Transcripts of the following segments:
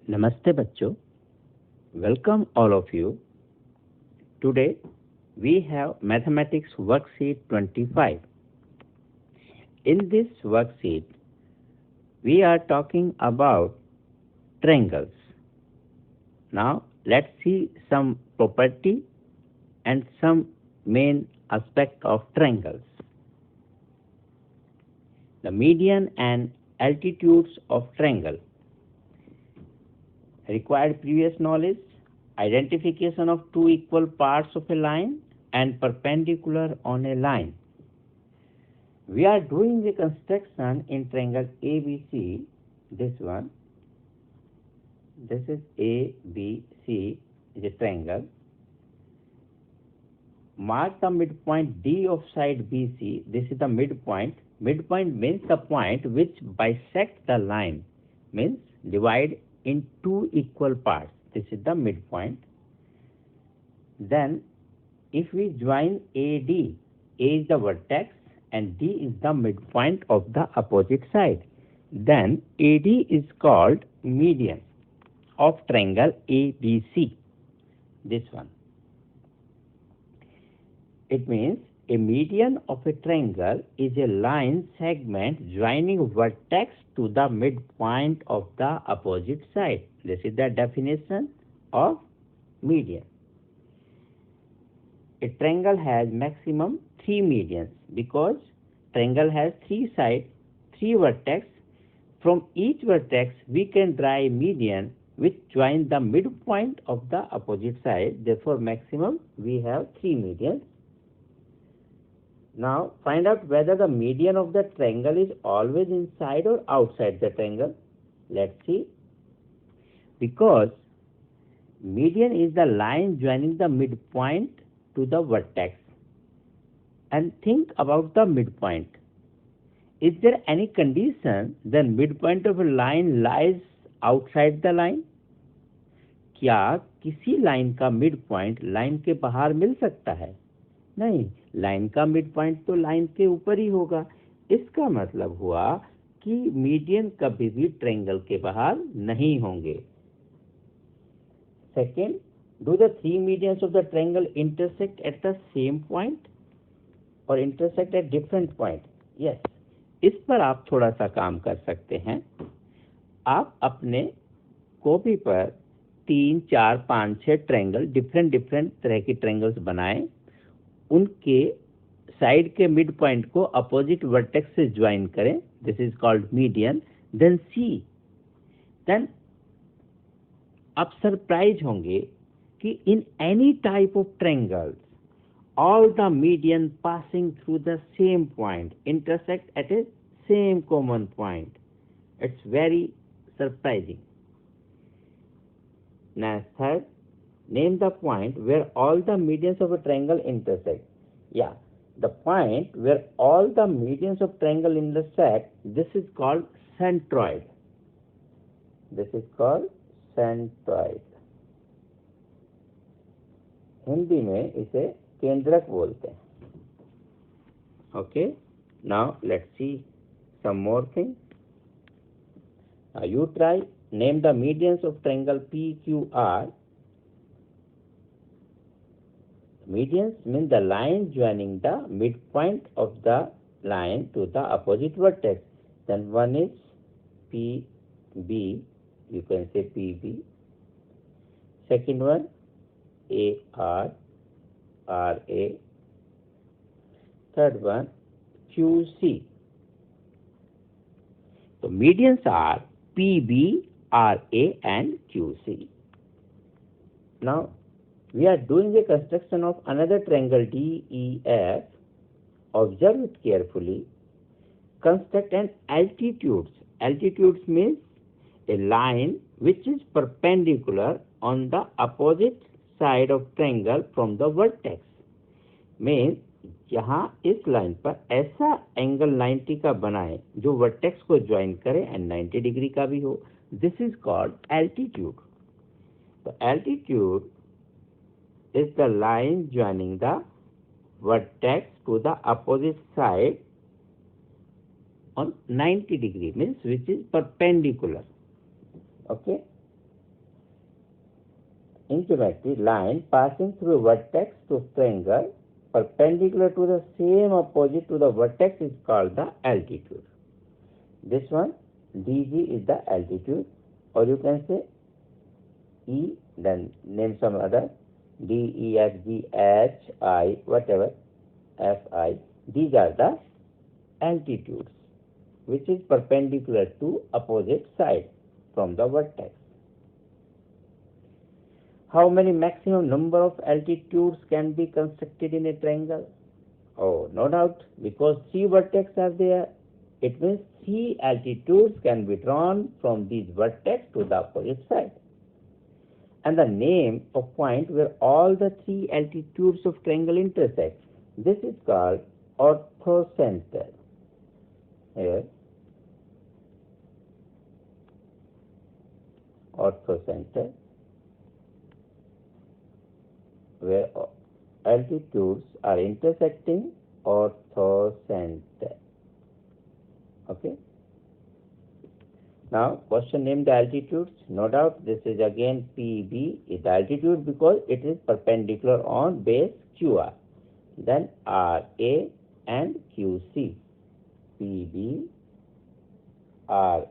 Namaste bachcho. Welcome all of you. Today we have Mathematics Worksheet 25. In this worksheet we are talking about triangles. Now let's see some property and some main aspect of triangles. The median and altitudes of triangle. Required previous knowledge, identification of two equal parts of a line and perpendicular on a line. We are doing the construction in triangle ABC, this one. This is ABC, is a triangle. Mark the midpoint D of side BC. This is the midpoint. Midpoint means the point which bisects the line, means divide in two equal parts. This is the midpoint. Then if we join AD, A is the vertex and D is the midpoint of the opposite side, then AD is called median of triangle ABC, this one. It means a median of a triangle is a line segment joining vertex to the midpoint of the opposite side. This is the definition of median. A triangle has maximum 3 medians because triangle has 3 sides, 3 vertex. From each vertex we can draw a median which joins the midpoint of the opposite side. Therefore maximum we have 3 medians. Now find out whether the median of the triangle is always inside or outside the triangle. Let's see. Because median is the line joining the midpoint to the vertex. And think about the midpoint. Is there any condition that midpoint of a line lies outside the line? क्या किसी line का midpoint line के बाहर मिल सकता है? नहीं, line का mid point तो लाइन के ऊपर ही होगा. इसका मतलब हुआ कि मीडियन कभी भी ट्रायंगल के बाहर नहीं होंगे. Second, do the 3 medians of the triangle intersect at the same point और intersect at different point? Yes, इस पर आप थोड़ा सा काम कर सकते हैं. आप अपने कॉपी पर 3, 4, 5, 6 ट्रायंगल डिफरेंट तरह की ट्रायंगल्स बनाएं. उनके साइड के मिड पॉइंट को अपोजिट वर्टेक्स से ज्वाइन करें. This is called median. Then see, then आप सरप्राइज होंगे कि in any type of triangles all the median passing through the same point intersect at a same common point. It's very surprising. Now third, name the point where all the medians of a triangle intersect. Yeah, the point where all the medians of triangle intersect, this is called centroid. This is called centroid. Hindi में इसे केंद्रक बोलते हैं. Okay, now let's see some more things. You try, name the medians of triangle PQR. Medians mean the line joining the midpoint of the line to the opposite vertex. Then one is PB, you can say PB. Second one AR, RA. Third one QC. So medians are PB, RA and QC. Now we are doing the construction of another triangle DEF. Observe it carefully. Construct an altitudes. Altitudes means a line which is perpendicular on the opposite side of triangle from the vertex. Means यहाँ इस line पर ऐसा angle 90 का बनाए जो vertex को join करे and 90 degree का भी हो. This is called altitude. तो altitude is the line joining the vertex to the opposite side on 90 degree, means which is perpendicular. Okay. in geometry, line passing through vertex to triangle perpendicular to the same opposite to the vertex is called the altitude. This one, DG, is the altitude, or you can say E, then name some other, D, E, F, G, H, I, whatever, F, I. These are the altitudes, which is perpendicular to opposite side from the vertex. How many maximum number of altitudes can be constructed in a triangle? Oh, no doubt, because 3 vertices are there. It means 3 altitudes can be drawn from these vertex to the opposite side. And the name of point where all the 3 altitudes of triangle intersect, this is called orthocenter. Here, orthocenter, where altitudes are intersecting, orthocenter. Okay. Now, question name the altitudes. No doubt, this is again PB is the altitude because it is perpendicular on base QR. Then RA and QC. PB, RA,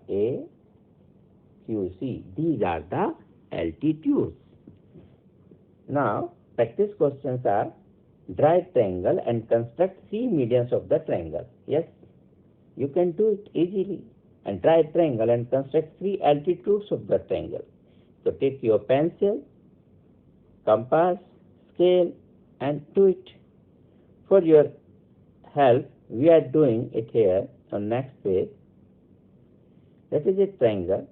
QC. These are the altitudes. Now, practice questions are: draw a triangle and construct 3 medians of the triangle. Yes, you can do it easily. And draw a triangle and construct 3 altitudes of the triangle. So take your pencil, compass, scale, and do it. For your help, we are doing it here on next page. That is a triangle.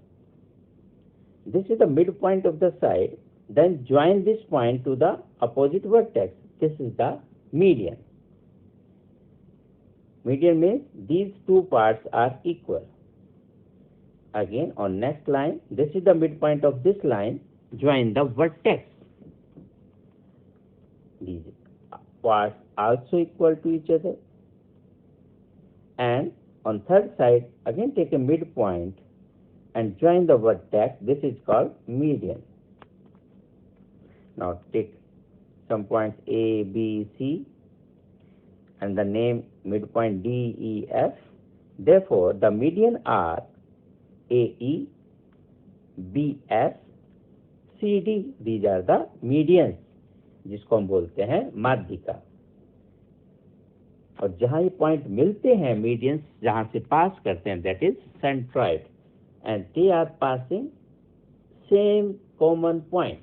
This is the midpoint of the side. Then join this point to the opposite vertex. This is the median. Median means these 2 parts are equal. Again, on next line, this is the midpoint of this line. Join the vertex. These parts also equal to each other. And on third side, again take a midpoint and join the vertex. This is called median. Now take some points A, B, C, and the name midpoint D, E, F. Therefore, the median are AE, BF, CD. These are the medians, जिसको हम बोलते हैं माध्यिका. और जहां ये point मिलते हैं, मीडियंस जहां से पास करते हैं, that is centroid, and they are passing same common point.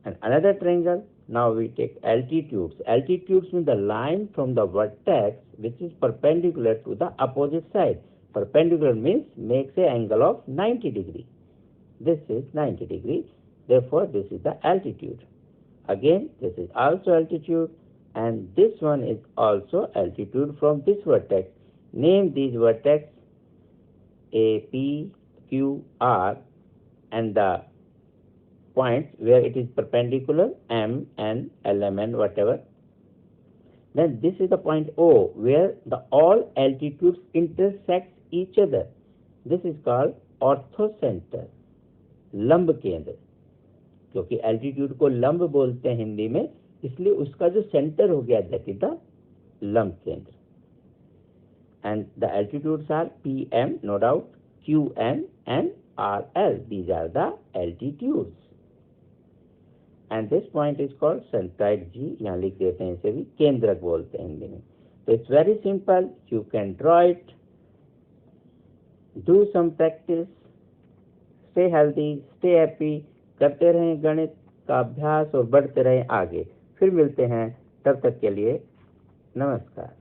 And another triangle. Now we take altitudes. Altitudes mean the line from the vertex which is perpendicular to the opposite side. Perpendicular means makes an angle of 90 degree. This is 90 degree. Therefore, this is the altitude. Again, this is also altitude, and this one is also altitude from this vertex. Name these vertex A, P, Q, R, and the points where it is perpendicular, M, N, L, M, N, whatever. Then this is the point O, where the all altitudes intersect each other. This is called orthocenter, लंब केंद्र. क्योंकि altitude को लंब बोलते हैं हिंदी में, इसलिए उसका जो सेंटर हो गया दैट इज द लंब केंद्र. And the altitudes are PM, no doubt, QN and RL. These are the altitudes. And this point is called centroid G. यहाँ लिख देते हैं, इसे भी केंद्रक बोलते हैं हिंदी में. So it's very simple. You can draw it. Do some practice. Stay healthy. Stay happy. करते रहें गणित का अभ्यास और बढ़ते रहें आगे. फिर मिलते हैं. तब तक के लिए नमस्कार.